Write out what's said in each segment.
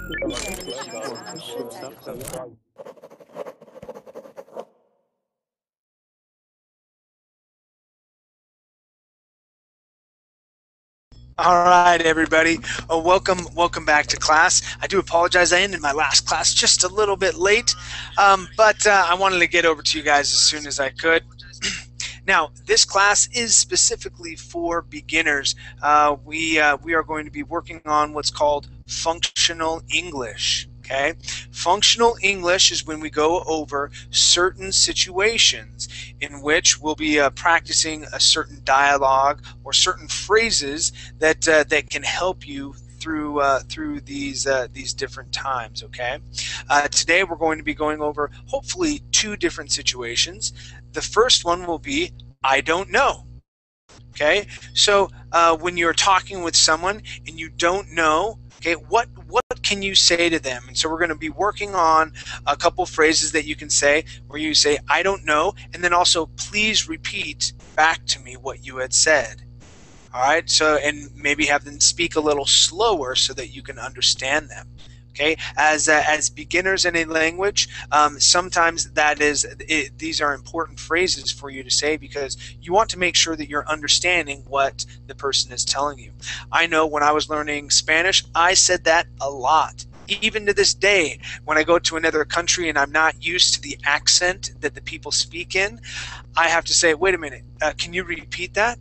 All right, everybody. Welcome back to class. I do apologize. I ended my last class just a little bit late, but I wanted to get over to you guys as soon as I could. Now, this class is specifically for beginners. We are going to be working on what's called functional English. Okay, functional English is when we go over certain situations in which we'll be practicing a certain dialogue or certain phrases that that can help you through these different times. Okay, today we're going to be going over hopefully two different situations. The first one will be I don't know. Okay, so when you're talking with someone and you don't know, okay, what can you say to them? And so we're going to be working on a couple phrases that you can say where you say I don't know, and then also please repeat back to me what you had said. All right, so and maybe have them speak a little slower so that you can understand them. Okay, as beginners in a language, sometimes these are important phrases for you to say because you want to make sure that you're understanding what the person is telling you. I know when I was learning Spanish, I said that a lot. Even to this day, when I go to another country and I'm not used to the accent that the people speak in, I have to say, wait a minute, can you repeat that?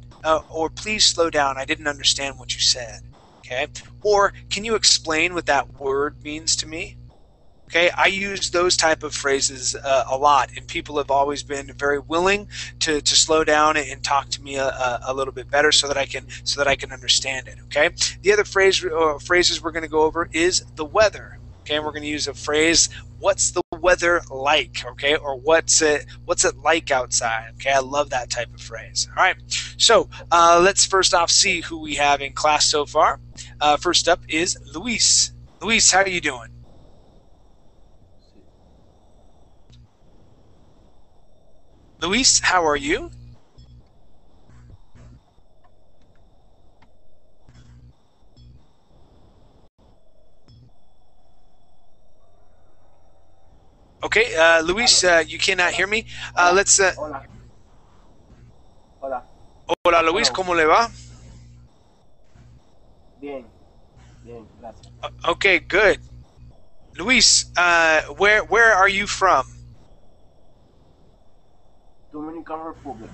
Or please slow down, I didn't understand what you said. Okay, or can you explain what that word means to me? Okay, I use those type of phrases a lot, and people have always been very willing to slow down and talk to me a little bit better so that I can understand it. Okay, the other phrases we're going to go over is the weather. Okay, and we're going to use a phrase, what's the weather like? Okay, or what's it like outside? Okay, I love that type of phrase. All right, so let's first off see who we have in class so far. First up is Luis. Luis, how are you doing? Luis, how are you? Okay, Luis, you cannot hear me. Let's. Hola. Hola. Hola, Luis, Hello. ¿cómo le va? Bien. Bien, gracias. Okay, good. Luis, where are you from? Dominican Republic.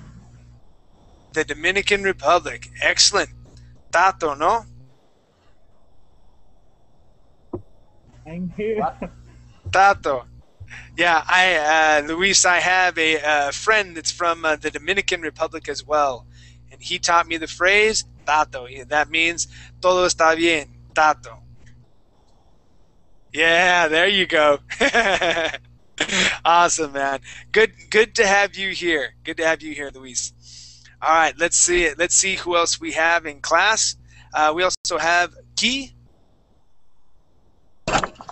The Dominican Republic. Excellent. Tato, no? I'm here. What? Tato. Yeah, Luis, I have a friend that's from the Dominican Republic as well, and he taught me the phrase Tato. That means todo está bien, Tato. Yeah, there you go. Awesome, man. Good to have you here. Good to have you here, Luis. All right, let's see. Let's see who else we have in class. We also have Guy.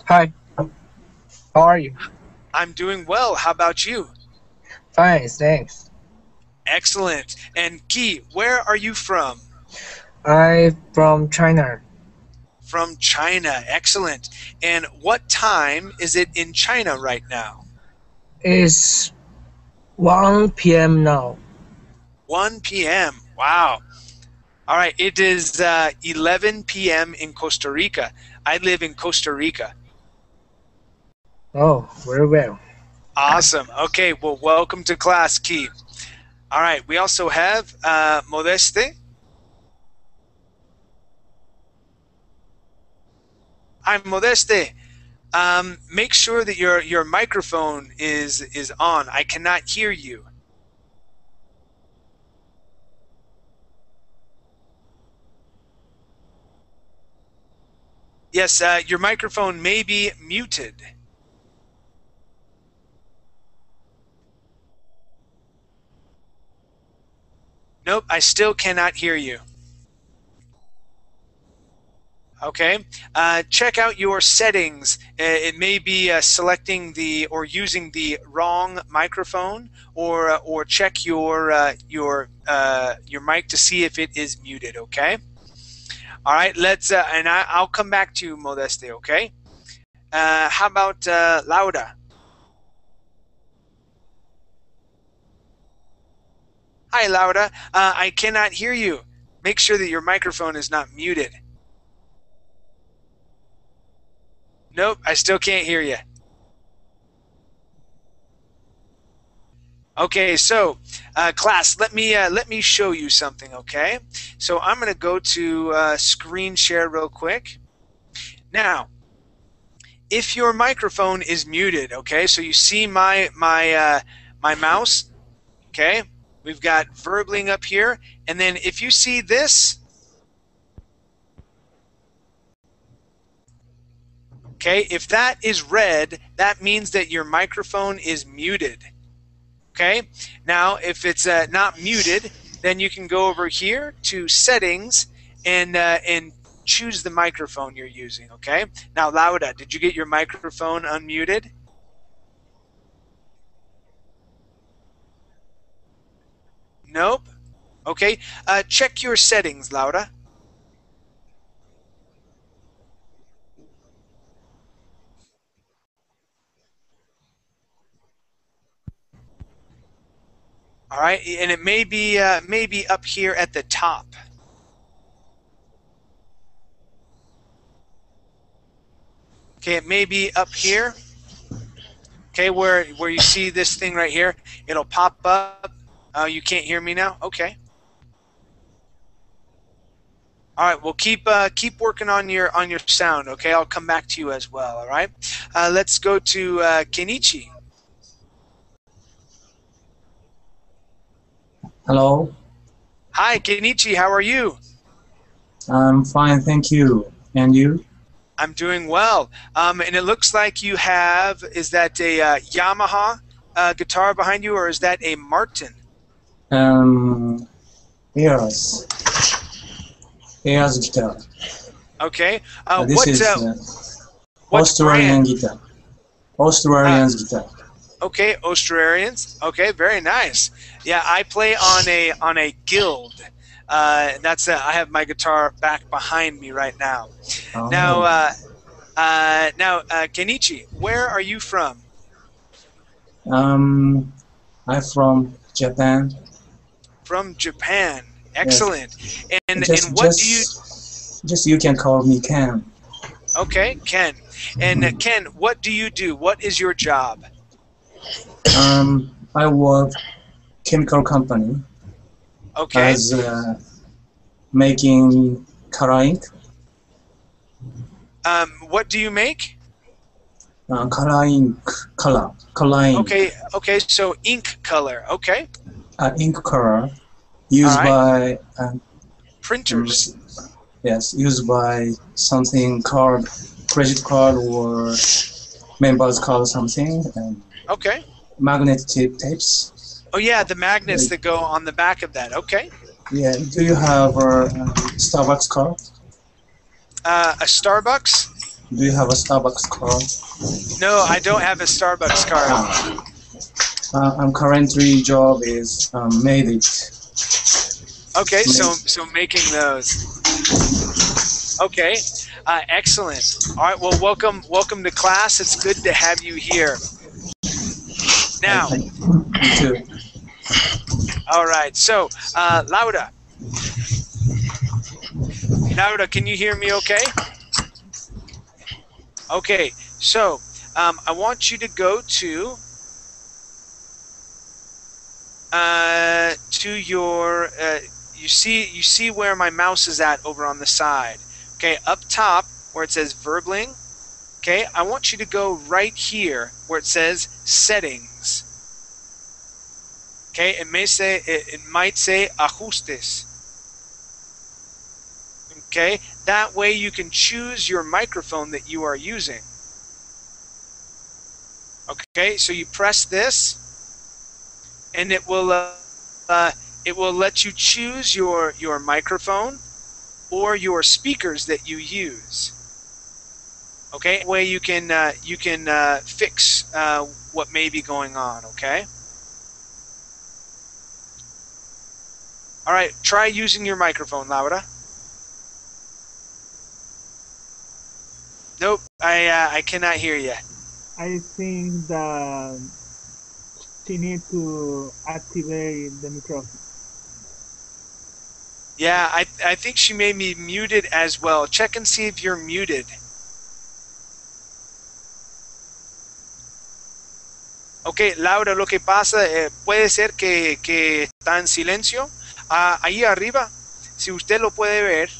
Hi. How are you? I'm doing well. How about you? Fine, thanks. Excellent. And Guy, where are you from? I'm from China. From China. Excellent. And what time is it in China right now? It's 1 p.m. now. 1 p.m. Wow. All right. It is 11 p.m. in Costa Rica. I live in Costa Rica. Oh, very well. Awesome. Okay. Well, welcome to class, Key. All right. We also have Modeste. Hi, Modeste. Make sure that your microphone is on. I cannot hear you. Yes, your microphone may be muted. Nope, I still cannot hear you. Okay, check out your settings. It may be selecting or using the wrong microphone, or check your mic to see if it is muted. Okay. All right, let's and I'll come back to you, Modeste. Okay. How about Laura? Hi, Laura. I cannot hear you. Make sure that your microphone is not muted. Nope, I still can't hear you. Okay, so class, let me show you something. Okay, so I'm going to go to screen share real quick. Now, if your microphone is muted, okay, so you see my mouse, okay, we've got Verbling up here, and then if you see this, okay, if that is red, that means that your microphone is muted. Okay, now if it's not muted, then you can go over here to settings and choose the microphone you're using. Okay, now Laura, did you get your microphone unmuted? Nope. Okay, check your settings, Laura. All right, and it may be up here at the top. Okay, it may be up here. Okay, where you see this thing right here, it'll pop up. You can't hear me now? Okay. All right, well keep working on your sound. Okay, I'll come back to you as well. All right, let's go to Kenichi. Hello, Hi, Kenichi. How are you? I'm fine, thank you. And you? I'm doing well. And it looks like you have, is that a Yamaha guitar behind you, or is that a Martin? Yes, guitar. Okay. This what is what Australian brand? guitar. Australian guitar. Okay, Australians. Okay, very nice. Yeah, I play on a Guild. That's I have my guitar back behind me right now. Oh. Now, Kenichi, where are you from? I'm from Japan. From Japan. Excellent. And Just, what do you? just you can call me Ken. Okay, Ken. And Ken, what do you do? What is your job? I work chemical company Okay. as making color ink. What do you make? Color ink. Okay. Okay. So ink color. Okay. Ink color used by printers. Yes, used by something called credit card or members card something. And Okay. magnetic tapes. Oh yeah, the magnets that go on the back of that. Okay. Yeah. Do you have a Starbucks card? A Starbucks? Do you have a Starbucks card? No, I don't have a Starbucks card. I'm currently job is made it. Okay, so making those. Okay, excellent. All right, well, welcome to class. It's good to have you here. Now. Me too. All right, so Laura. Laura, can you hear me? Okay. Okay, so I want you to go to your you see where my mouse is at over on the side. Okay, up top where it says Verbling. Okay, I want you to go right here where it says Settings. Okay, it might say Ajustes. Okay, that way you can choose your microphone that you are using. Okay, so you press this, and it will let you choose your microphone or your speakers that you use. Okay, that way you can fix what may be going on. Okay. All right, try using your microphone, Laura. Nope, I cannot hear you. I think that she needs to activate the microphone. Yeah, I think she may be muted as well. Check and see if you're muted. Ok, Laura, lo que pasa puede ser que está en silencio. Ahí arriba, si usted lo puede ver,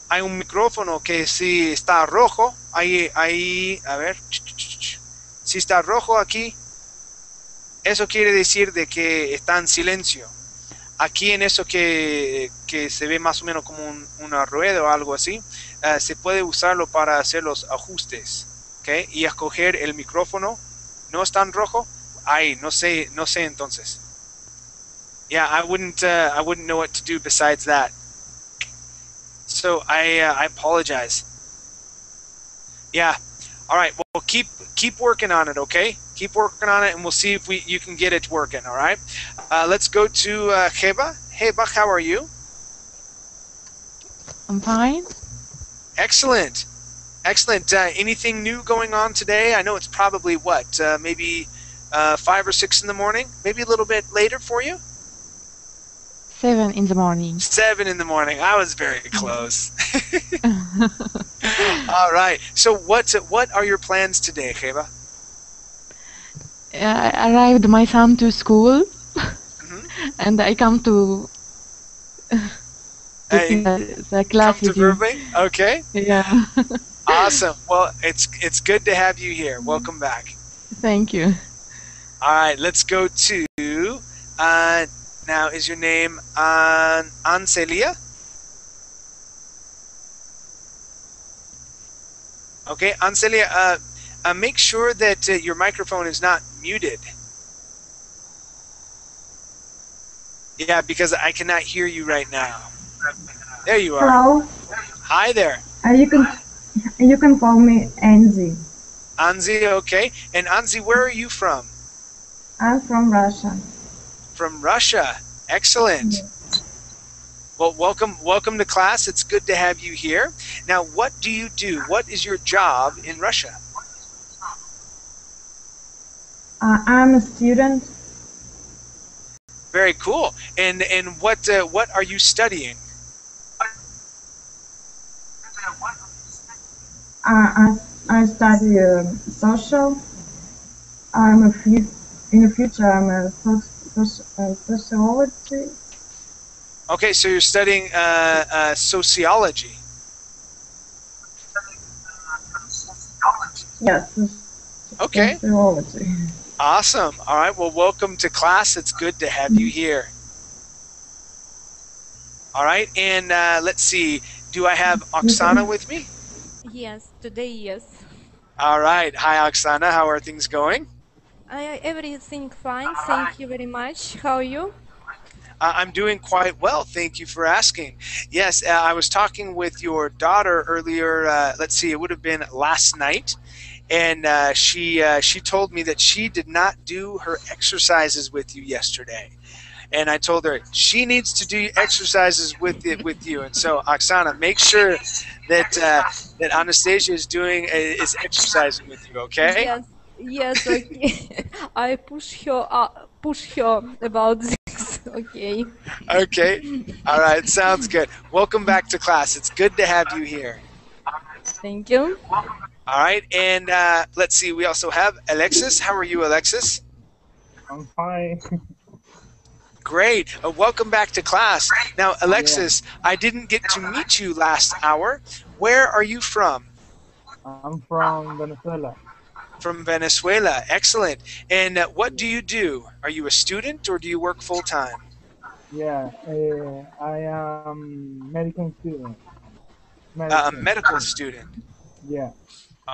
hay un micrófono que si está rojo, ahí, a ver, si está rojo aquí, eso quiere decir de que está en silencio. Aquí en eso que se ve más o menos como una rueda o algo así, se puede usarlo para hacer los ajustes, ¿ok? Y escoger el micrófono. ¿No está en rojo? Ay, no sé entonces. Yeah, I wouldn't know what to do besides that. So I apologize. Yeah. All right. Well, keep working on it, okay? Keep working on it, and we'll see if you can get it working. All right. Let's go to Heba. Heba, how are you? I'm fine. Excellent. Excellent. Anything new going on today? I know it's probably what, maybe 5 or 6 in the morning, maybe a little bit later for you. 7 in the morning. 7 in the morning. I was very close. All right. So what are your plans today, Heba? I arrived my son to school, and I come to the class come to with you. Burbank? Okay. Yeah. Awesome. Well, it's good to have you here. Welcome back. Thank you. All right. Let's go to now. Is your name Ancelia? Okay, Ancelia. Make sure that your microphone is not muted. Yeah, because I cannot hear you right now. There you are. Hello. Hi there. You can call me Anzi. Anzi, okay. And Anzi, where are you from? I'm from Russia. From Russia. Excellent. Yes. Well, welcome to class. It's good to have you here. Now, what do you do? What is your job in Russia? I'm a student. Very cool. And what are you studying? I study social. In the future I'm a sociology. Okay, so you're studying sociology. Yes. Okay. Sociology. Awesome. All right. Well, welcome to class. It's good to have you here. All right. And let's see. Do I have Oksana with me? Yes, today yes. All right. Hi, Oksana. How are things going? Everything fine, thank you very much. How are you? I'm doing quite well. Thank you for asking. Yes, I was talking with your daughter earlier. Let's see. It would have been last night. And she told me that she did not do her exercises with you yesterday, and I told her she needs to do exercises with you. And so, Oksana, make sure that Anastasia is exercising with you. Okay? Yes, okay. I push her about this. Okay. Okay. All right. Sounds good. Welcome back to class. It's good to have you here. Thank you. All right, and let's see. We also have Alexis. How are you, Alexis? I'm fine. Great. Welcome back to class. Now, Alexis, I didn't get to meet you last hour. Where are you from? I'm from Venezuela. From Venezuela. Excellent. And what do you do? Are you a student or do you work full time? Yeah, I am medical student. A medical student. Yeah.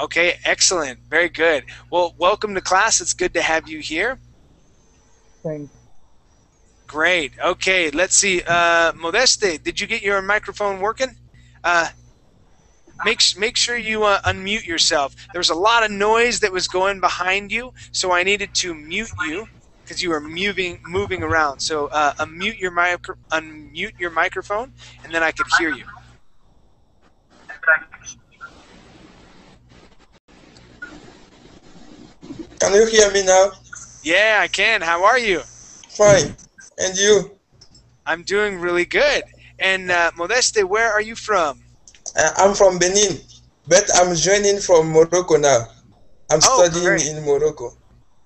Okay, excellent. Very good. Well, welcome to class. It's good to have you here. Thanks. Great. Okay, let's see. Modeste, did you get your microphone working? Make sure you unmute yourself. There was a lot of noise that was going behind you, so I needed to mute you because you were moving around. So unmute your microphone, and then I could hear you. Can you hear me now? Yeah, I can. How are you? Fine. And you? I'm doing really good. And Modeste, where are you from? I'm from Benin, but I'm joining from Morocco now. I'm Oh, studying great. in Morocco.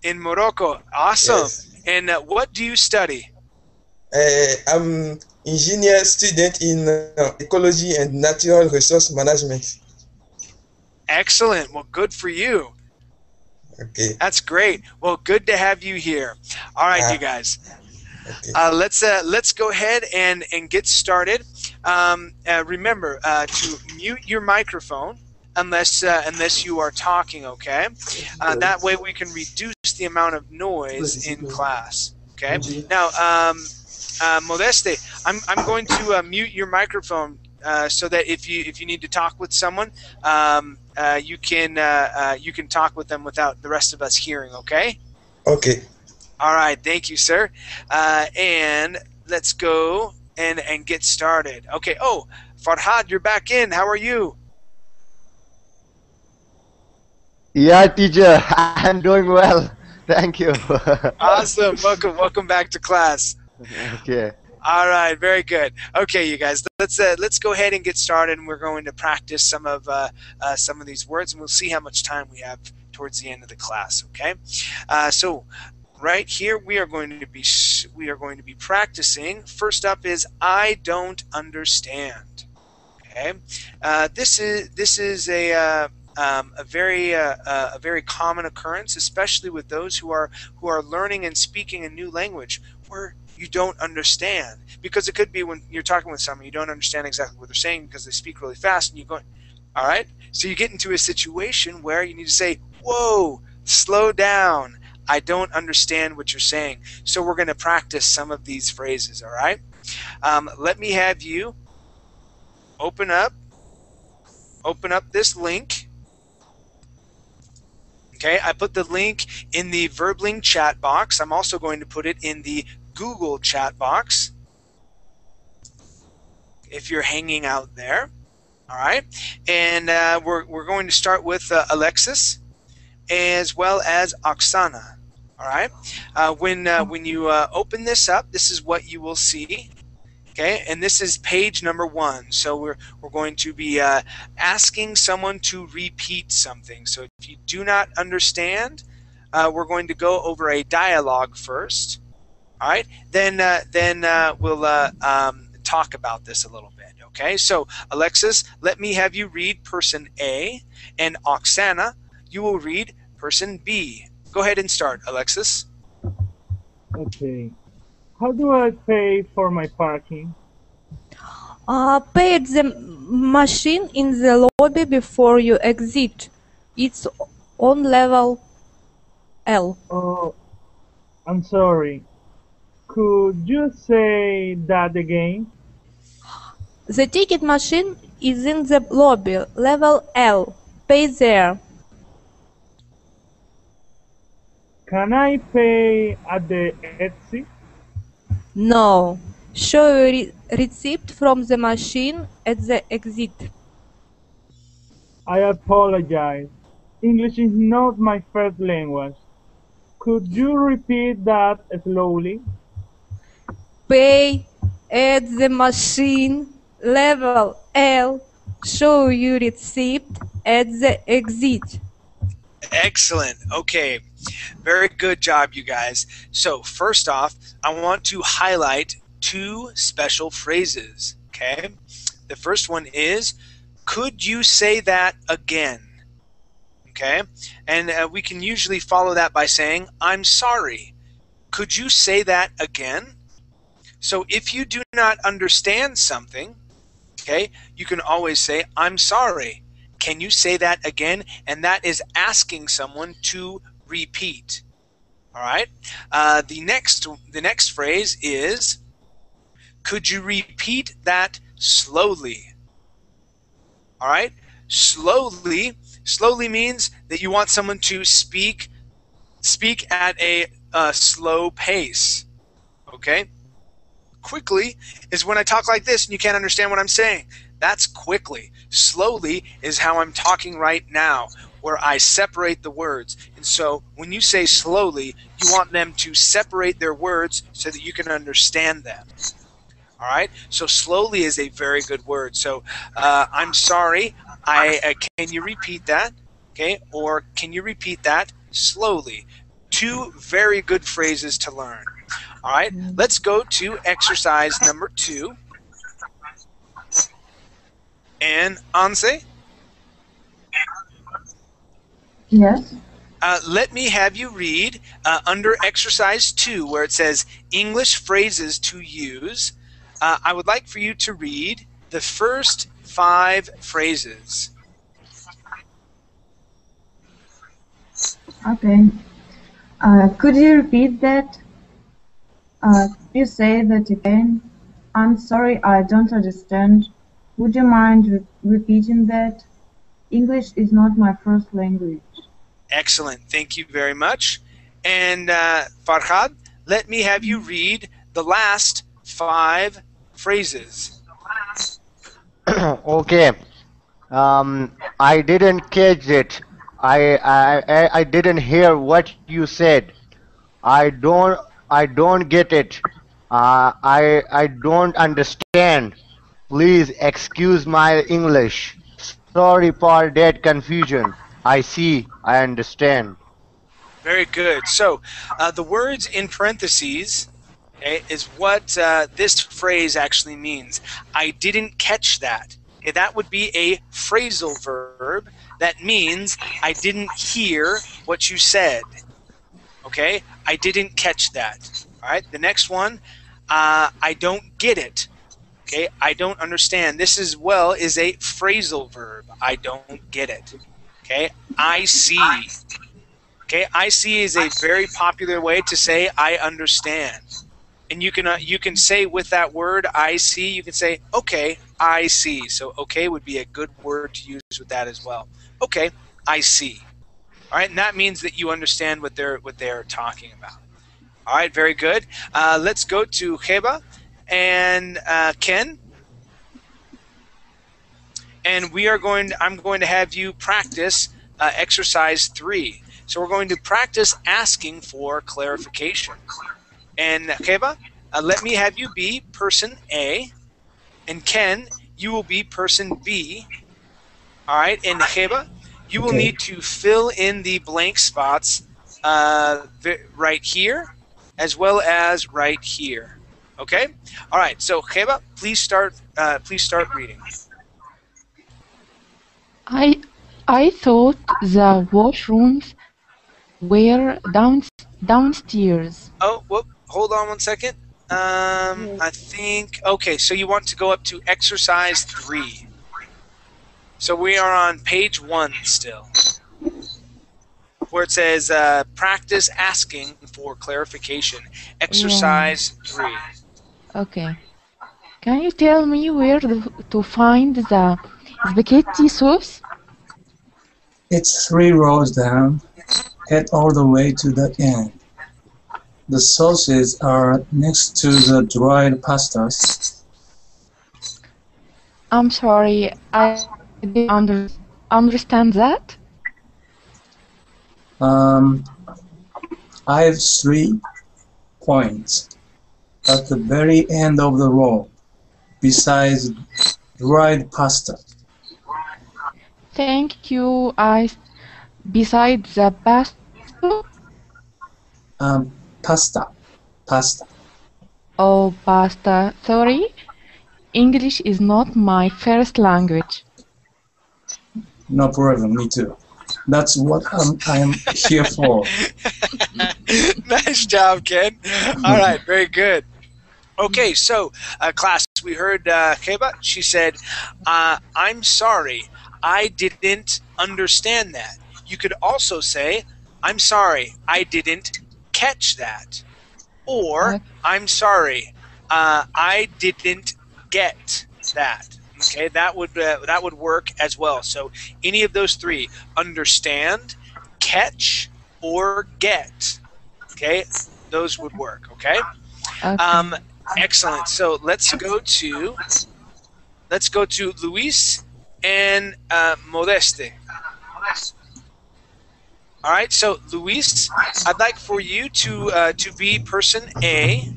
In Morocco. Awesome. Yes. And what do you study? I'm engineer student in ecology and natural resource management. Excellent. Well, good for you. Okay. That's great. Well, good to have you here. All right, you guys. Let's go ahead and get started. Remember to mute your microphone unless you are talking. Okay. That way we can reduce the amount of noise in class. Okay. Now, Modeste, I'm going to mute your microphone so that if you need to talk with someone, you can talk with them without the rest of us hearing. Okay. Okay. All right, thank you, sir. And let's go and get started. Okay. Oh, Farhad, you're back in. How are you? Yeah, teacher, I'm doing well. Thank you. Awesome. Welcome back to class. Okay. All right, very good. Okay, you guys, let's go ahead and get started. And we're going to practice some of these words, and we'll see how much time we have towards the end of the class. Okay. So. Right here, we are going to be practicing. First up is I don't understand. Okay, this is a very common occurrence, especially with those who are learning and speaking a new language where you don't understand. Because it could be when you're talking with someone, you don't understand exactly what they're saying because they speak really fast, and you're going, all right. So you get into a situation where you need to say, "Whoa, slow down. I don't understand what you're saying." So we're going to practice some of these phrases, all right? Let me have you open up this link. Okay, I put the link in the Verbling chat box. I'm also going to put it in the Google chat box if you're hanging out there, all right? And we're going to start with Alexis as well as Oksana. All right. When you open this up, this is what you will see. Okay, and this is page number 1. So we're going to be asking someone to repeat something. So if you do not understand, we're going to go over a dialogue first. All right. Then we'll talk about this a little bit. Okay. So Alexis, let me have you read person A, and Oksana, you will read person B. Go ahead and start, Alexis. Okay. How do I pay for my parking? Pay at the machine in the lobby before you exit. It's on level L. Oh, I'm sorry. Could you say that again? The ticket machine is in the lobby, level L. Pay there. Can I pay at the exit? No. Show your receipt from the machine at the exit. I apologize. English is not my first language. Could you repeat that slowly? Pay at the machine, level L. Show your receipt at the exit. Excellent. Okay. Very good job, you guys. So first off, I want to highlight 2 special phrases. Okay. The first one is, could you say that again? Okay. And we can usually follow that by saying, I'm sorry. Could you say that again? So if you do not understand something, okay, you can always say, I'm sorry. Can you say that again? And that is asking someone to repeat. All right. The next phrase is, could you repeat that slowly? All right. Slowly means that you want someone to speak at a slow pace. Okay. Quickly is when I talk like this and you can't understand what I'm saying. That's quickly. Slowly is how I'm talking right now. where I separate the words. And so when you say slowly, you want them to separate their words so that you can understand them. All right, so slowly is a very good word. So I'm sorry, can you repeat that? Okay, or can you repeat that slowly? Two very good phrases to learn. All right, let's go to exercise number 2. And Anse, Yes. let me have you read under exercise 2 where it says English phrases to use. I would like for you to read the first 5 phrases. Okay. Could you repeat that? You say that again. I'm sorry, I don't understand. Would you mind repeating that? English is not my first language. Excellent. Thank you very much. And Farhad, let me have you read the last 5 phrases. Okay. I didn't catch it. I didn't hear what you said. I don't get it. I don't understand. Please excuse my English. Sorry for that confusion. I see. I understand. Very good. So the words in parentheses, okay, is what this phrase actually means. I didn't catch that. Okay, that would be a phrasal verb. That means I didn't hear what you said. Okay, I didn't catch that. All right, the next one, I don't get it. Okay, I don't understand. This as well is a phrasal verb. I don't get it. Okay, I see. Okay, I see is a very popular way to say I understand. And you can say with that word I see, you can say okay, I see. So okay would be a good word to use with that as well. Okay, I see. All right, and that means that you understand what they're talking about. All right, very good. Let's go to Heba and Ken, and I'm going to have you practice exercise 3. So we're going to practice asking for clarification. And Heba, let me have you be person A, and Ken, you will be person B. All right, and Heba, you will need to fill in the blank spots right here, as well as right here. Okay. All right. So Heba, please start reading. I thought the washrooms were downstairs. Oh, whoop, hold on one second. I think, okay, so you want to go up to exercise 3. So we are on page 1 still, where it says practice asking for clarification. Exercise 3. Okay. Can you tell me where to find the spaghetti sauce? It's 3 rows down. Head all the way to the end. The sauces are next to the dried pastas. I'm sorry, I didn't understand that. I have 3 points at the very end of the row, besides dried pasta. Thank you. Besides the pasta. Pasta. Oh, pasta. Sorry. English is not my first language. No problem, me too. That's what I am here for. Nice job, Ken. All right, very good. Okay, so class, we heard Heba. She said, I'm sorry, I didn't understand that. You could also say, I'm sorry, I didn't catch that. Or, I'm sorry, I didn't get that. Okay, that would work as well. So any of those 3, understand, catch, or get. Okay, those would work. Okay. Excellent. So let's go to Luis and Modeste. All right, so Luis, I'd like for you to be person A,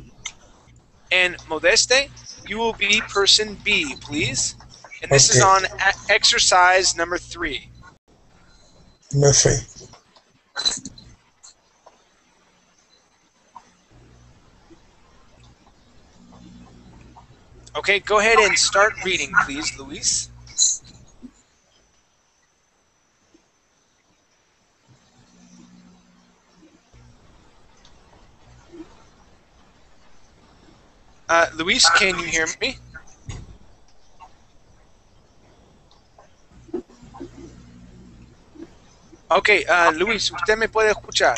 and Modeste, you will be person B, please. And this is Okay. on exercise number 3. No free. Okay, go ahead and start reading, please, Luis. Luis, can you hear me? Okay, Luis, usted me puede escuchar.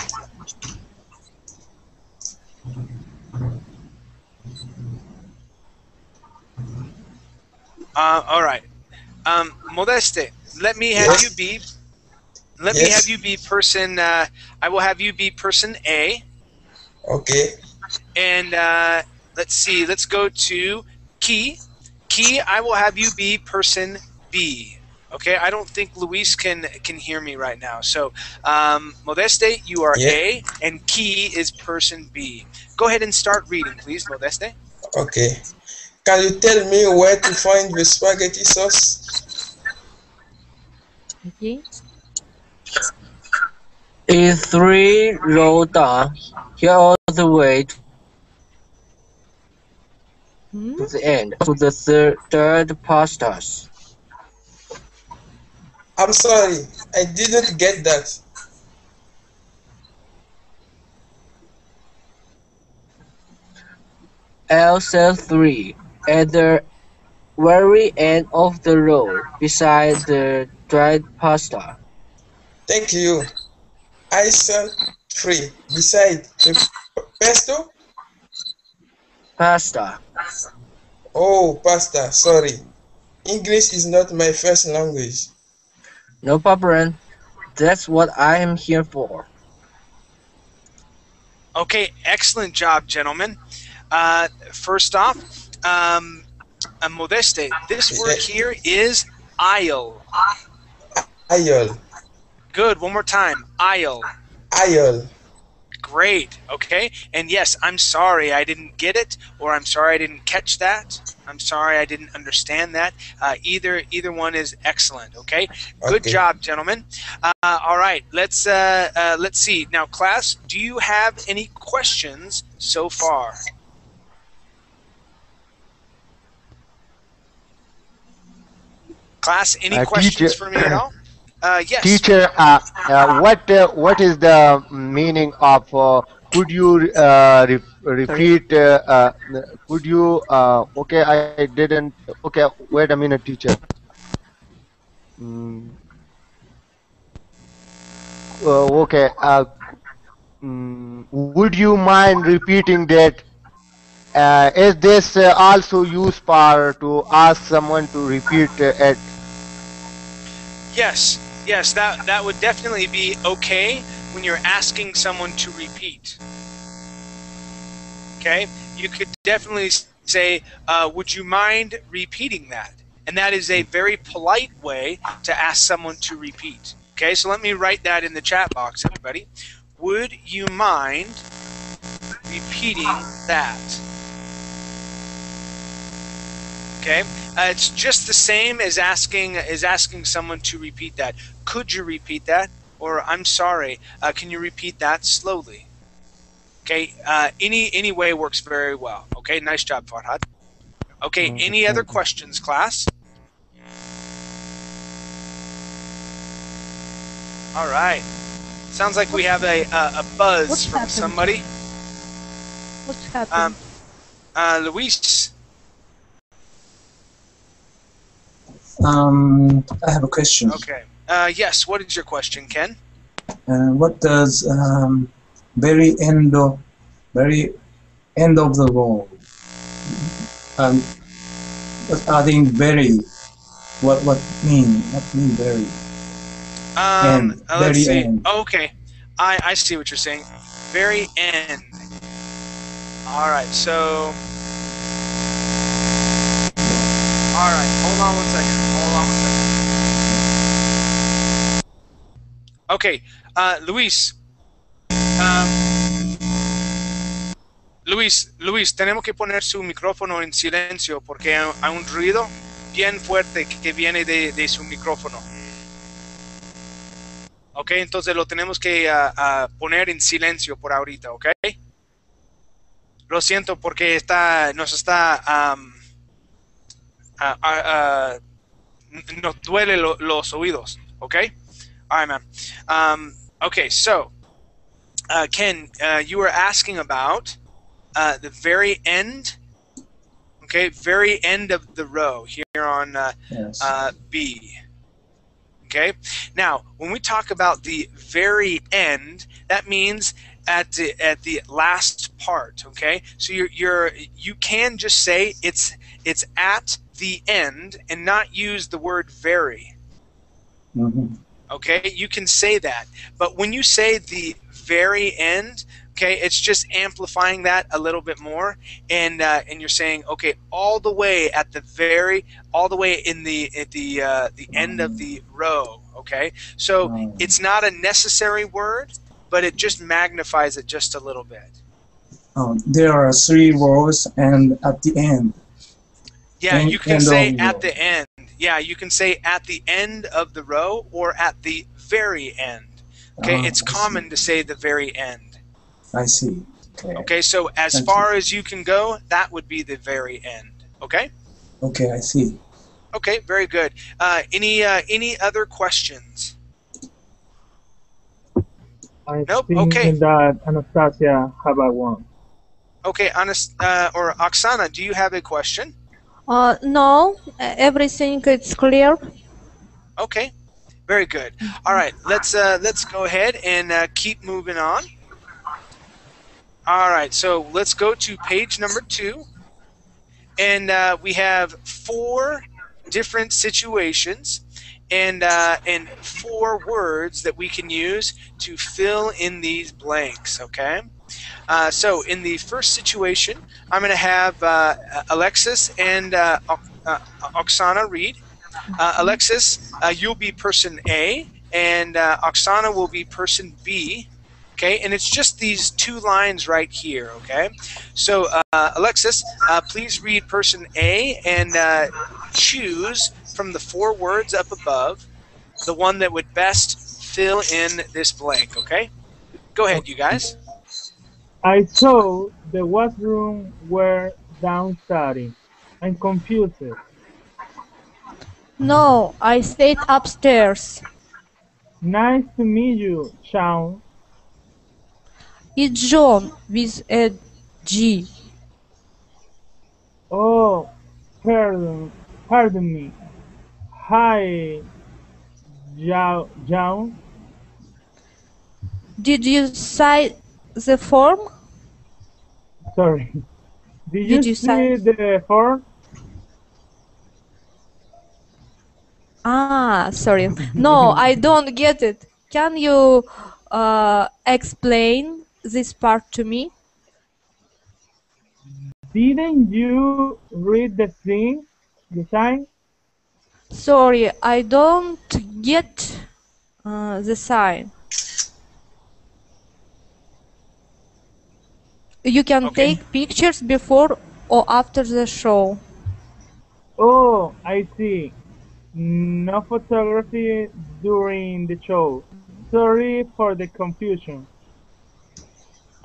All right. Modeste, let me have Yes. you be. Let me have you be person. I will have you be person A. Okay. And let's see. Let's go to Key. Key, I will have you be person B. Okay. I don't think Luis can hear me right now. So Modeste, you are A, and Key is person B. Go ahead and start reading, please, Modeste. Okay. Can you tell me where to find the spaghetti sauce? Okay. It's 3 rows down. Here all the way to the end, to the third pastas. I'm sorry, I didn't get that. L cell 3 at the very end of the row, beside the dried pasta. Thank you. I saw 3 beside the pesto. Pasta. Oh, pasta. Sorry. English is not my first language. No problem. That's what I am here for. Okay, excellent job, gentlemen. First off, Modeste, this word here is aisle. Aisle. Good. One more time. Aisle. Aisle. Great. Okay. And yes, I'm sorry I didn't get it, or I'm sorry I didn't catch that. I'm sorry I didn't understand that. Either one is excellent. Okay. Good job, gentlemen. All right. Let's see now, class. Do you have any questions so far? Class, any questions for me at all? Yes. Teacher, what is the meaning of? Could you repeat? Could you? Okay, I didn't. Okay, wait a minute, teacher. Okay. Would you mind repeating that? Is this also used for to ask someone to repeat it? Yes, that would definitely be okay when you're asking someone to repeat. Okay, you could definitely say, would you mind repeating that? And that is a very polite way to ask someone to repeat. Okay, so let me write that in the chat box, everybody. Would you mind repeating that? Okay, it's just the same as asking someone to repeat that. Could you repeat that? Or I'm sorry, can you repeat that slowly? Okay, any way works very well. Okay, nice job, Farhad. Okay, any other questions, class? All right. Sounds like we have a buzz from somebody. What's happening? Luis. I have a question. Okay. Yes. What is your question, Ken? What does very end of the road? Adding very. What mean? What mean very? Let's see. End. Oh, okay. I see what you're saying. Very end. All right. So. All right. Hold on one second. Okay, Luis. Um, Luis, tenemos que poner su micrófono en silencio porque hay un ruido bien fuerte que viene de su micrófono. Ok, entonces lo tenemos que poner en silencio por ahorita, ok. Lo siento porque nos duele los oídos, ok. All right, man. Okay, so Ken, you were asking about the very end. Okay, very end of the row here on Yes. B. Okay, now when we talk about the very end, that means at the last part. Okay, so you can just say it's at the end and not use the word very. Mm-hmm. Okay, you can say that, but when you say the very end, okay, it's just amplifying that a little bit more, and you're saying, okay, all the way at the in the end of the row. Okay, so it's not a necessary word, but it just magnifies it just a little bit. There are 3 rows, and at the end. Yeah, you can say at the end. Yeah, you can say at the end of the row or at the very end. Okay, it's common to say the very end. I see. Okay, so as far as you can go, that would be the very end. Okay? Okay, I see. Okay, very good. Any other questions? Nope. Okay. That Anastasia have a one. Okay, or Oksana, do you have a question? No, everything is clear. Okay, very good. All right, let's go ahead and keep moving on. All right, so let's go to page number 2, and we have 4 different situations and 4 words that we can use to fill in these blanks. Okay. So in the first situation, I'm going to have Alexis and Oksana read. Alexis, you'll be person A, and Oksana will be person B. Okay, and it's just these 2 lines right here. Okay, so Alexis, please read person A and choose from the 4 words up above the one that would best fill in this blank. Okay, go ahead, you guys. I saw the washroom were downstairs. I'm confused. No, I stayed upstairs. Nice to meet you, Sean. It's John with a G. Oh, pardon me. Hi, John. Did you sign the form? Sorry. Did you see the form? Ah, sorry. No, I don't get it. Can you explain this part to me? Didn't you read the sign? Sorry, I don't get the sign. You can take pictures before or after the show. Oh, I see. No photography during the show. Sorry for the confusion.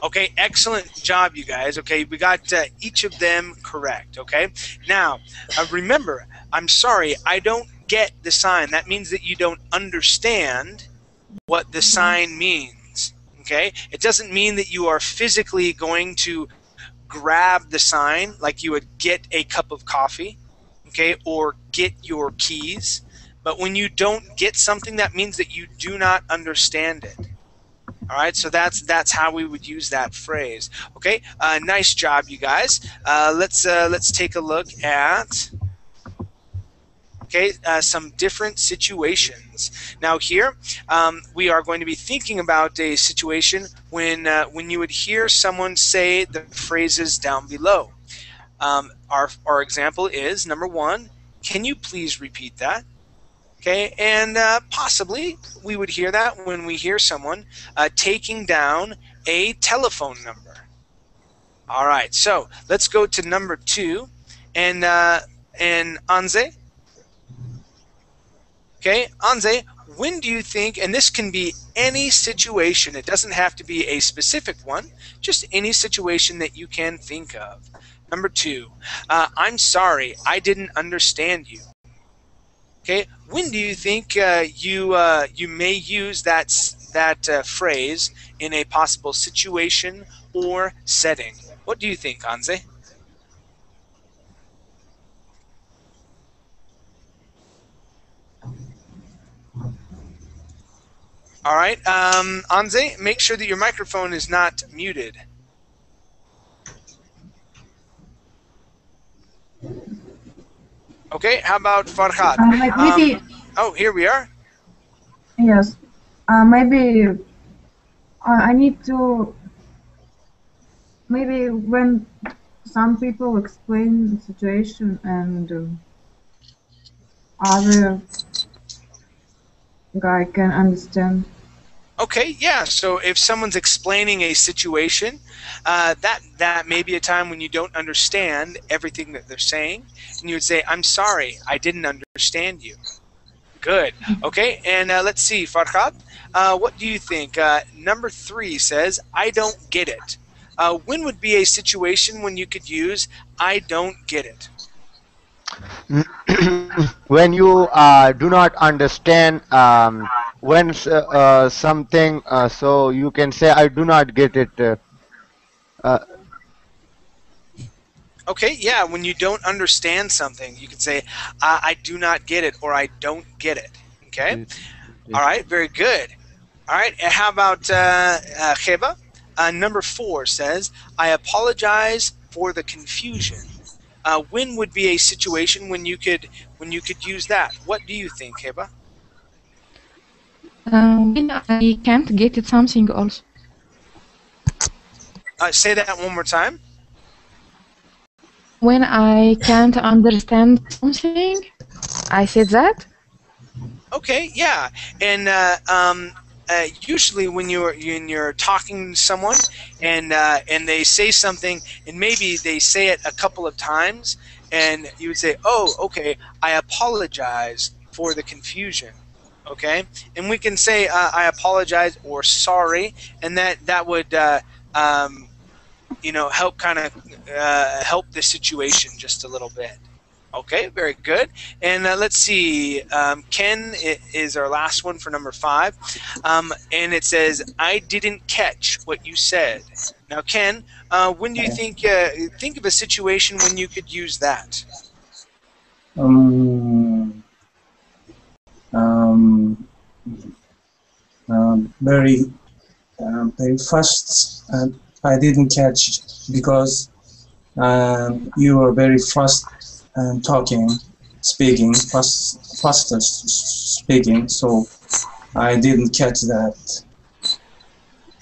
Okay, excellent job, you guys. Okay, we got each of them correct. Okay, now remember, I'm sorry, I don't get the sign. That means that you don't understand what the sign means. Okay, it doesn't mean that you are physically going to grab the sign like you would get a cup of coffee, okay, or get your keys. But when you don't get something, that means that you do not understand it. All right, so that's how we would use that phrase. Okay, nice job, you guys. Let's take a look at some different situations. Now here, we are going to be thinking about a situation when you would hear someone say the phrases down below. Our example is number 1. Can you please repeat that? Okay, and possibly we would hear that when we hear someone taking down a telephone number. All right, so let's go to number 2, and Anze. Okay, Anze, when do you think, and this can be any situation, it doesn't have to be a specific one, just any situation that you can think of. Number 2, I'm sorry, I didn't understand you. Okay, when do you think you may use that phrase in a possible situation or setting? What do you think, Anze? All right, Anze, make sure that your microphone is not muted. Okay, how about Farhad? Maybe Oh, here we are. yes. Maybe I need to. Maybe when some people explain the situation and other guy can understand. Okay, yeah. So if someone's explaining a situation, that may be a time when you don't understand everything that they're saying, and you would say, "I'm sorry, I didn't understand you." Good. Okay, and let's see, Farhad. What do you think? Number 3 says, "I don't get it." When would be a situation when you could use "I don't get it"? When you do not understand when something, so you can say I do not get it. Uh, Okay, yeah, when you don't understand something, you can say, I do not get it, or I don't get it. Okay? All right, very good. All right, and how about Kheba? Number 4 says, I apologize for the confusion. When would be a situation when you could use that? What do you think, Kheba? When I can't get it something also. Say that one more time. When I can't understand something, I said that. Okay, yeah, and usually when you're talking to someone and they say something and maybe they say it a couple of times, and you would say, "Oh, okay, I apologize for the confusion." Okay, and we can say I apologize or sorry, and that would help kind of help the situation just a little bit. Okay, very good. And let's see, Ken is our last one for number 5. And it says, I didn't catch what you said. Now, Ken, when do you think of a situation when you could use that? Very fast. I didn't catch because you were very fast faster speaking, so I didn't catch that.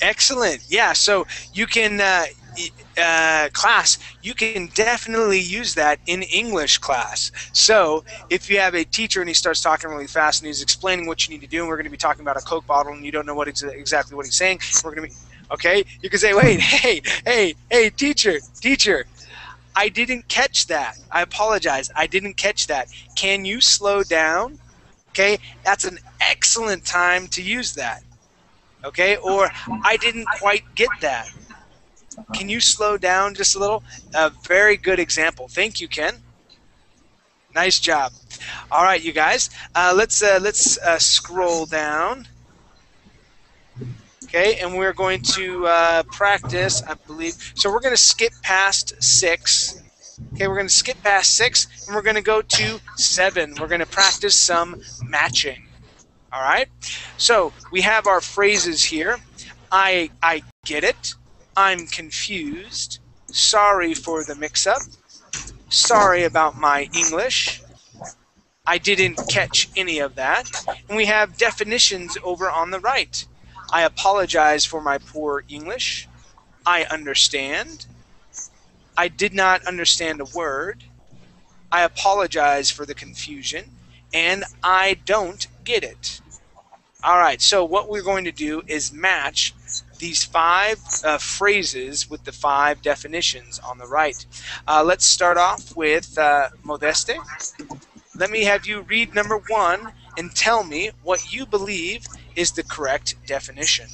Excellent. Yeah, so you can, class, you can definitely use that in English class. So if you have a teacher and he starts talking really fast and he's explaining what you need to do, and we're going to be talking about a Coke bottle and you don't know exactly what he's saying, we're going to be, okay, you can say, wait, hey, teacher, I didn't catch that. I apologize. I didn't catch that. Can you slow down? Okay, that's an excellent time to use that. Okay, or I didn't quite get that. Can you slow down just a little? A very good example. Thank you, Ken. Nice job. All right, you guys. Let's scroll down. Okay, and we're going to practice, I believe. So we're going to skip past 6. Okay, we're going to skip past 6, and we're going to go to 7. We're going to practice some matching. All right? So we have our phrases here. I get it. I'm confused. Sorry for the mix-up. Sorry about my English. I didn't catch any of that. And we have definitions over on the right. I apologize for my poor English. I understand. I did not understand a word. I apologize for the confusion. and I don't get it. All right, so what we're going to do is match these 5 phrases with the 5 definitions on the right. Let's start off with Modeste. Let me have you read number 1 and tell me what you believe is the correct definition.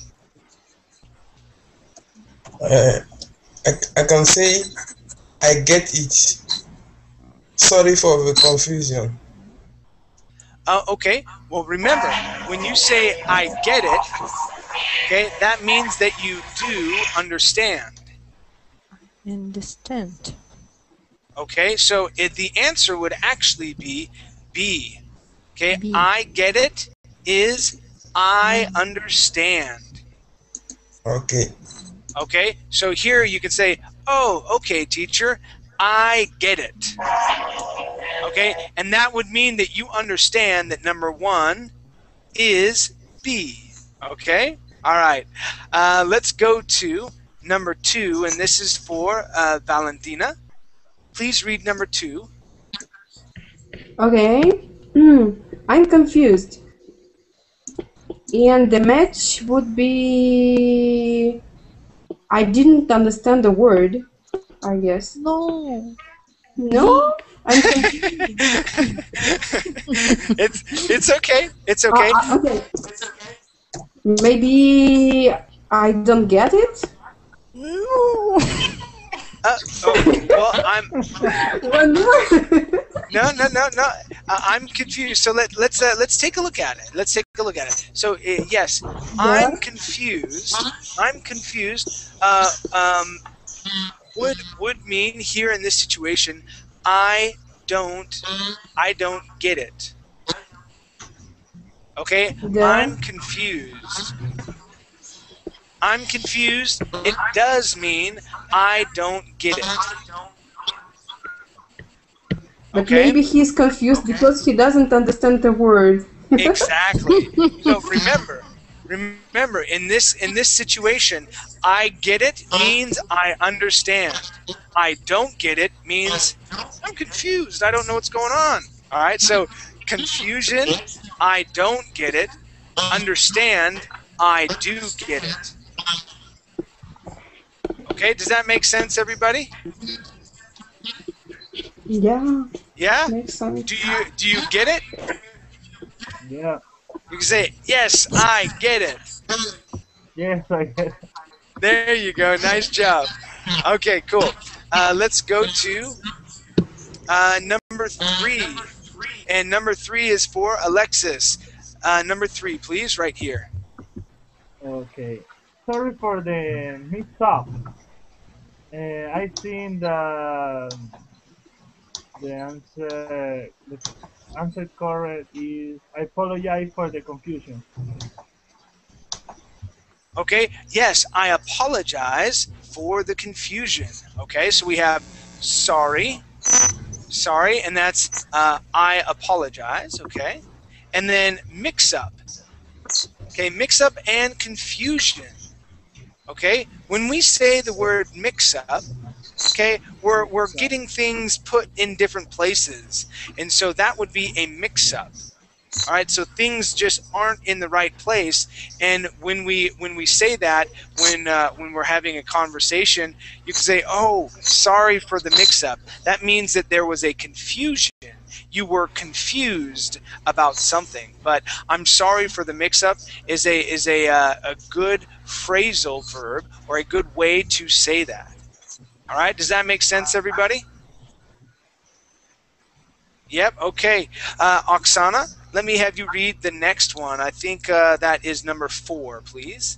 I can say, I get it. Sorry for the confusion. Okay, well remember, when you say I get it, okay, that means that you do understand. Understand. Okay, so the answer would actually be B. Okay, B. I get it is I understand. Okay. Okay, so here you could say, oh, okay, teacher, I get it. Okay, and that would mean that you understand that number 1 is B. Okay, all right. Let's go to number 2, and this is for Valentina. Please read number 2. Okay. I'm confused. And the match would be I didn't understand the word, I guess. No. No? I'm confused. It's okay. It's okay. Okay. Maybe I don't get it? No. Okay, well, I'm One more. no. I'm confused. So let's take a look at it. Let's take a look at it. So yes, I'm confused. I'm confused. Would mean here in this situation, I don't get it. Okay, I'm confused. I'm confused. It does mean I don't get it. But maybe he's confused because he doesn't understand the word. Exactly. So remember, in this situation, I get it means I understand. I don't get it means I'm confused. I don't know what's going on. All right. So confusion, I don't get it. Understand, I do get it. Okay. Does that make sense, everybody? Yeah. Yeah. Makes sense. Do you get it? Yeah. You can say, yes, I get it. Yes, I get it. There you go. Nice job. Okay, cool. Let's go to number 3. And number 3 is for Alexis. Number 3, please, right here. Okay. Sorry for the mix-up. I think the answer correct is I apologize for the confusion. Okay, yes, I apologize for the confusion. Okay, so we have sorry, and that's I apologize, okay? And then mix up. Okay, mix up and confusion. Okay, when we say the word mix up, okay, we're getting things put in different places, and so that would be a mix up. All right, so things just aren't in the right place, and when we say that, when we're having a conversation, you can say, "Oh, sorry for the mix-up." That means that there was a confusion. You were confused about something. But "I'm sorry for the mix-up" is a good phrasal verb or a good way to say that. All right, does that make sense, everybody? Yep. Okay, Oksana, let me have you read the next one. I think that is number 4, please.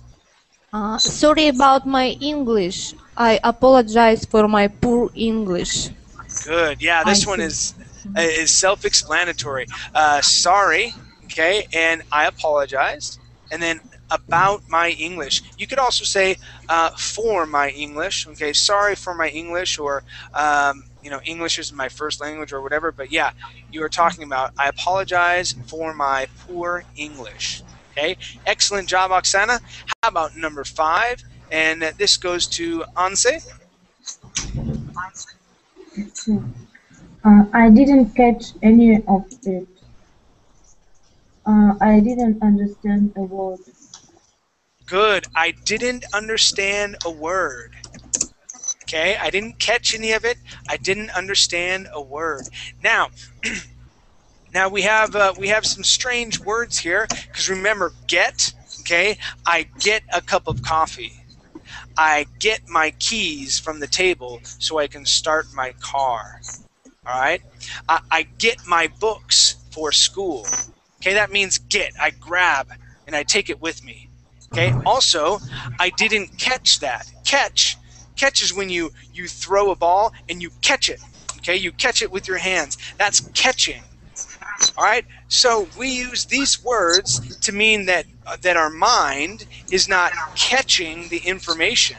Sorry about my English. I apologize for my poor English. Good. Yeah, this one is self-explanatory. Sorry, okay, and I apologize. And then about my English. You could also say for my English. Okay, sorry for my English, or English is my first language or whatever. But yeah, you are talking about I apologize for my poor English. Okay, excellent job, Oksana. How about number 5? And this goes to Anse. I didn't catch any of it. I didn't understand a word. Good. I didn't understand a word. Okay, I didn't catch any of it. I didn't understand a word. Now, now we have some strange words here because remember, get. Okay, I get a cup of coffee. I get my keys from the table so I can start my car. All right, I get my books for school. Okay, that means get. I grab and I take it with me. Okay. Also, I didn't catch that. Catch is when you throw a ball and you catch it. Okay, you catch it with your hands. That's catching. All right. So we use these words to mean that our mind is not catching the information.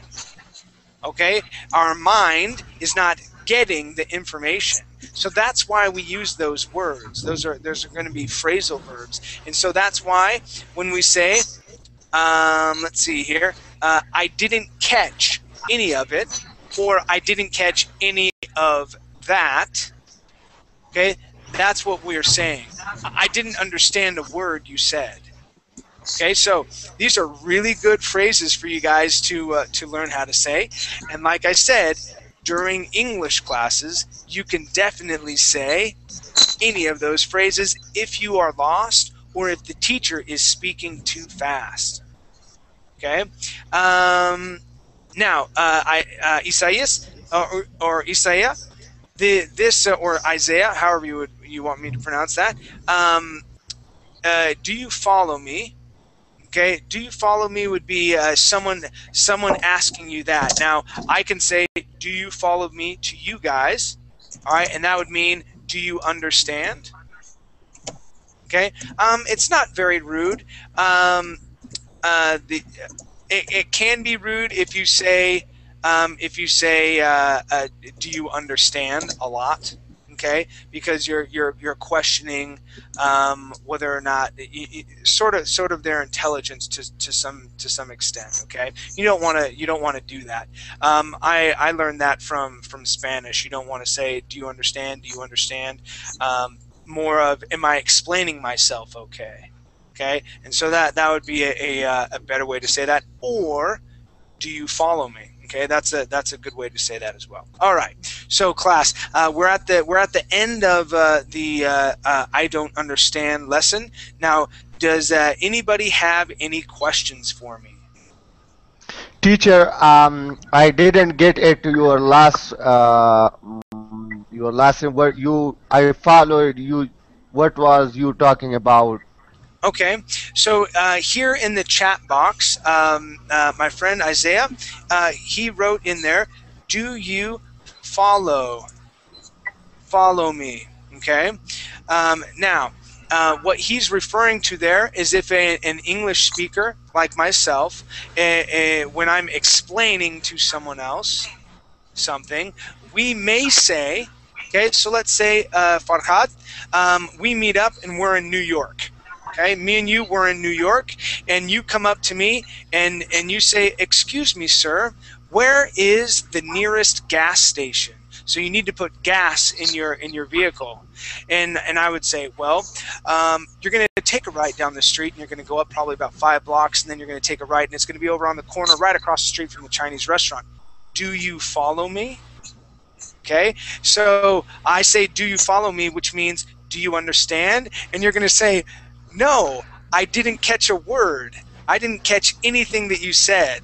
Okay, our mind is not getting the information. So that's why we use those words. Those are going to be phrasal verbs, and so that's why when we say, let's see here, I didn't catch any of it, or I didn't catch any of that. Okay, that's what we are saying. I didn't understand a word you said. Okay, so these are really good phrases for you guys to learn how to say. And like I said, during English classes, you can definitely say any of those phrases if you are lost or if the teacher is speaking too fast. Okay. Now, Isaias or Isaiah, or Isaiah, however you want me to pronounce that. Do you follow me? Okay, do you follow me would be someone asking you that. Now, I can say, do you follow me to you guys? All right, and that would mean, do you understand? Okay, it's not very rude. It can be rude if you say, do you understand a lot? Okay, because you're questioning whether or not sort of their intelligence to some extent. Okay, you don't want to do that. I learned that from Spanish. You don't want to say, do you understand? Do you understand? More of, am I explaining myself okay? Okay, and so that would be a better way to say that. Or, do you follow me? Okay, that's a good way to say that as well. All right, so class, we're at the end of the I don't understand lesson. Now, does anybody have any questions for me? Teacher, I didn't get it to your last word. I followed you. What was you talking about? Okay, so here in the chat box, my friend Isaiah, he wrote in there, do you follow me? Okay, now what he's referring to there is if an English speaker like myself, when I'm explaining to someone else something, we may say, okay, so let's say, Farhad, we meet up and we're in New York. Okay, me and you were in New York, and you come up to me and you say, excuse me, sir, where is the nearest gas station? So you need to put gas in your vehicle. And I would say, well, you're going to take a right down the street, and you're going to go up probably about 5 blocks, and then you're going to take a right, and it's going to be over on the corner right across the street from the Chinese restaurant. Do you follow me? Okay, so I say, do you follow me, which means, do you understand? And you're going to say, no, I didn't catch a word. I didn't catch anything that you said.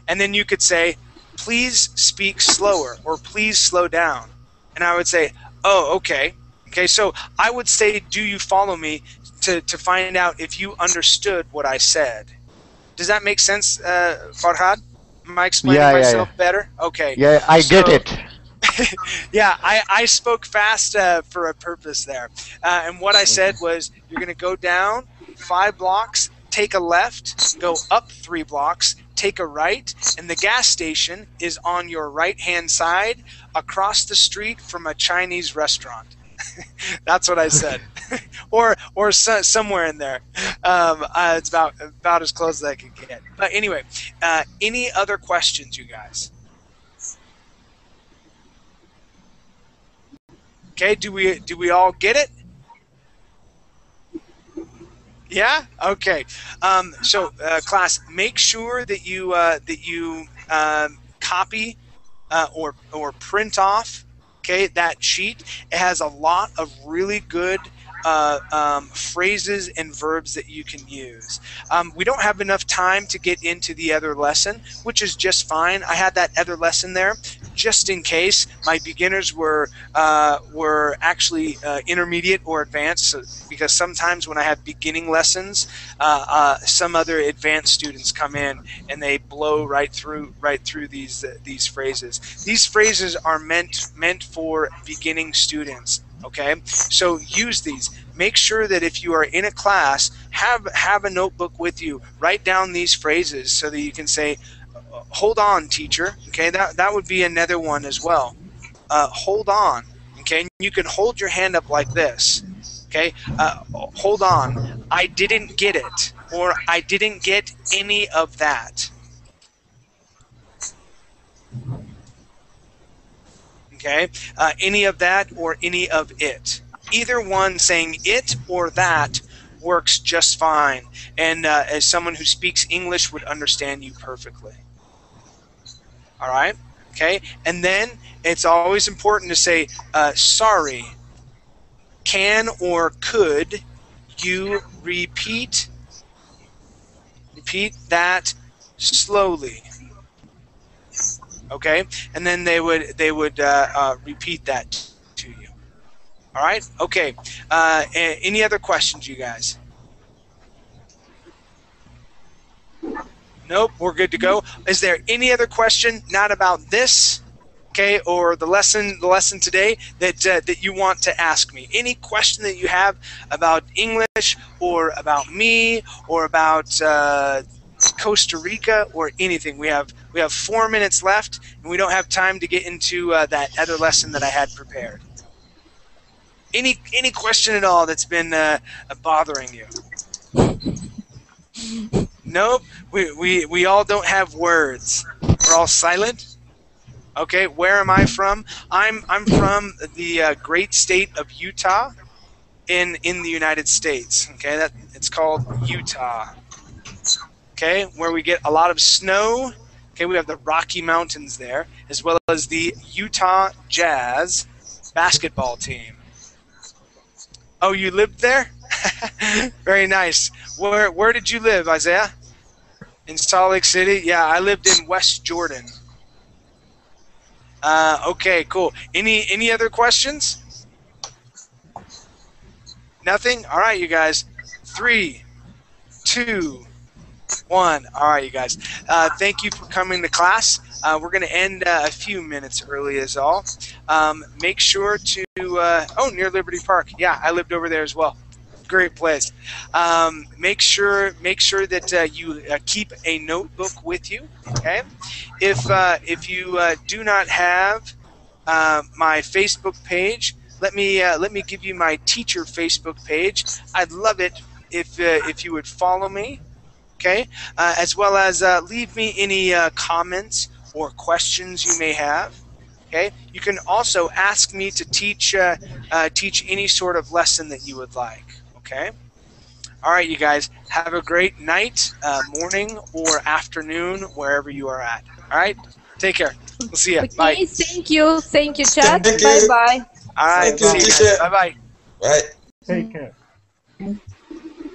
And then you could say, please speak slower, or please slow down. And I would say, oh, okay. Okay, so I would say, do you follow me, to find out if you understood what I said. Does that make sense, Farhad? Am I explaining myself better? Okay. Yeah, I get it. Yeah, I spoke fast for a purpose there. And what I said was, you're going to go down 5 blocks, take a left, go up 3 blocks, take a right, and the gas station is on your right-hand side across the street from a Chinese restaurant. That's what I said. or somewhere in there. It's about as close as I could get. But anyway, any other questions, you guys? Okay, do we all get it? Yeah. Okay. So, class, make sure that you copy or print off, okay, that sheet. It has a lot of really good phrases and verbs that you can use. We don't have enough time to get into the other lesson, which is just fine. I had that other lesson there just in case my beginners were actually intermediate or advanced, so, because sometimes when I have beginning lessons, some other advanced students come in and they blow right through these phrases. These phrases are meant for beginning students. Okay, so use these. Make sure that if you are in a class, have a notebook with you. Write down these phrases so that you can say, "Hold on, teacher." Okay, that would be another one as well. Hold on. Okay, and you can hold your hand up like this. Okay, hold on. I didn't get it, or I didn't get any of that. Okay, any of that or any of it. Either one, saying it or that, works just fine. And as someone who speaks English would understand you perfectly. All right. Okay. And then it's always important to say, sorry. Can or could you repeat that slowly? Okay. And then they would repeat that to you. All right. Okay. Any other questions, you guys? Nope. We're good to go. Is there any other question, not about this, okay, or the lesson today, that you want to ask me? Any question that you have about English or about me or about Costa Rica or anything? We have 4 minutes left, and we don't have time to get into that other lesson that I had prepared. Any question at all that's been bothering you? Nope. We all don't have words. We're all silent. Okay. Where am I from? I'm from the great state of Utah, in the United States. Okay. It's called Utah. Okay. Where we get a lot of snow. Okay. We have the Rocky Mountains there, as well as the Utah Jazz basketball team. Oh, you lived there? Very nice. Where did you live, Isaiah? In Salt Lake City? Yeah, I lived in West Jordan. Okay, cool. Any other questions? Nothing? All right, you guys. 3, 2, 1. All right, you guys. Thank you for coming to class. We're going to end a few minutes early as all. Make sure to... near Liberty Park. Yeah, I lived over there as well. Great place. Make sure that you keep a notebook with you. Okay. If you do not have my Facebook page, let me give you my teacher Facebook page. I'd love it if you would follow me. Okay. As well as leave me any comments or questions you may have. Okay. You can also ask me to teach any sort of lesson that you would like. Okay. All right, you guys. Have a great night, morning, or afternoon, wherever you are at. All right. Take care. We'll see you. Okay, Bye. thank you, chat. Thank Bye you. bye. All right. Thank you, See you teacher. guys. Bye bye. Bye. Take care.